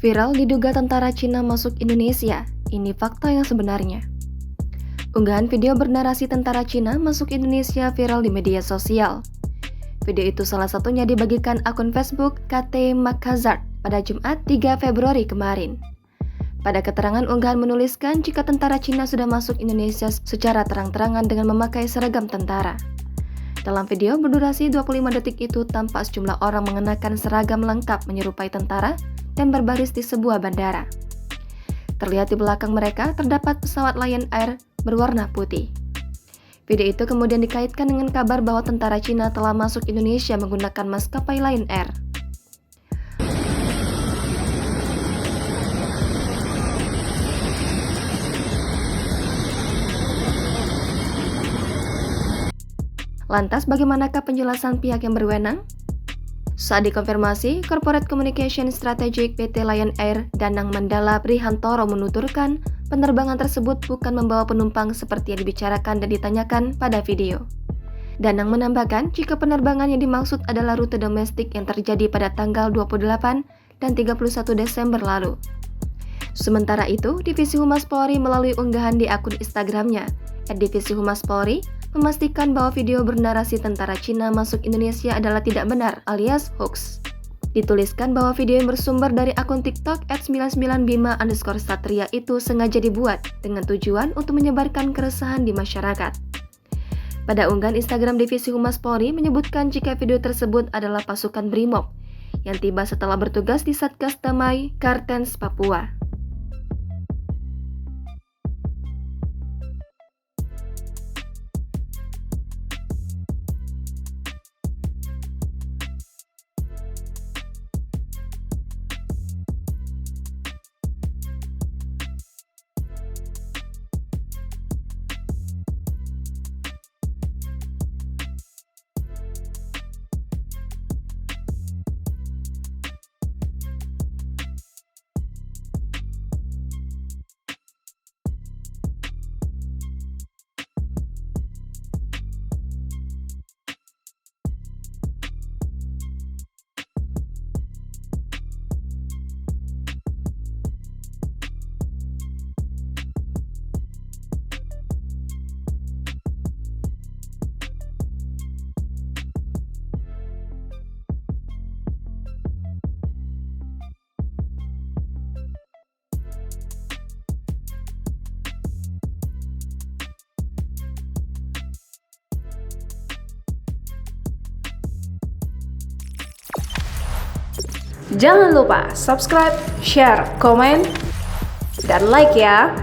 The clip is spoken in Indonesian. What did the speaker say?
Viral diduga tentara Cina masuk Indonesia, ini fakta yang sebenarnya. Unggahan video bernarasi tentara Cina masuk Indonesia viral di media sosial. Video itu salah satunya dibagikan akun Facebook KT Makassar pada Jumat 3 Februari kemarin. Pada keterangan unggahan menuliskan jika tentara Cina sudah masuk Indonesia secara terang-terangan dengan memakai seragam tentara. Dalam video berdurasi 25 detik itu tampak sejumlah orang mengenakan seragam lengkap menyerupai tentara dan berbaris di sebuah bandara. Terlihat di belakang mereka terdapat pesawat Lion Air berwarna putih. Video itu kemudian dikaitkan dengan kabar bahwa tentara Cina telah masuk Indonesia menggunakan maskapai Lion Air. Lantas bagaimanakah penjelasan pihak yang berwenang? Saat dikonfirmasi, Corporate Communication Strategic PT Lion Air Danang Mandala Prihantoro menuturkan penerbangan tersebut bukan membawa penumpang seperti yang dibicarakan dan ditanyakan pada video. Danang menambahkan jika penerbangan yang dimaksud adalah rute domestik yang terjadi pada tanggal 28 dan 31 Desember lalu. Sementara itu, Divisi Humas Polri melalui unggahan di akun Instagramnya, @Divisi Humas Polri, memastikan bahwa video bernarasi tentara Cina masuk Indonesia adalah tidak benar alias hoax. Dituliskan bahwa video yang bersumber dari akun TikTok @99bima_satria itu sengaja dibuat dengan tujuan untuk menyebarkan keresahan di masyarakat. Pada unggahan Instagram Divisi Humas Polri menyebutkan jika video tersebut adalah pasukan Brimob yang tiba setelah bertugas di Satgas Damai Kartens, Papua. Jangan lupa subscribe, share, komen, dan like ya!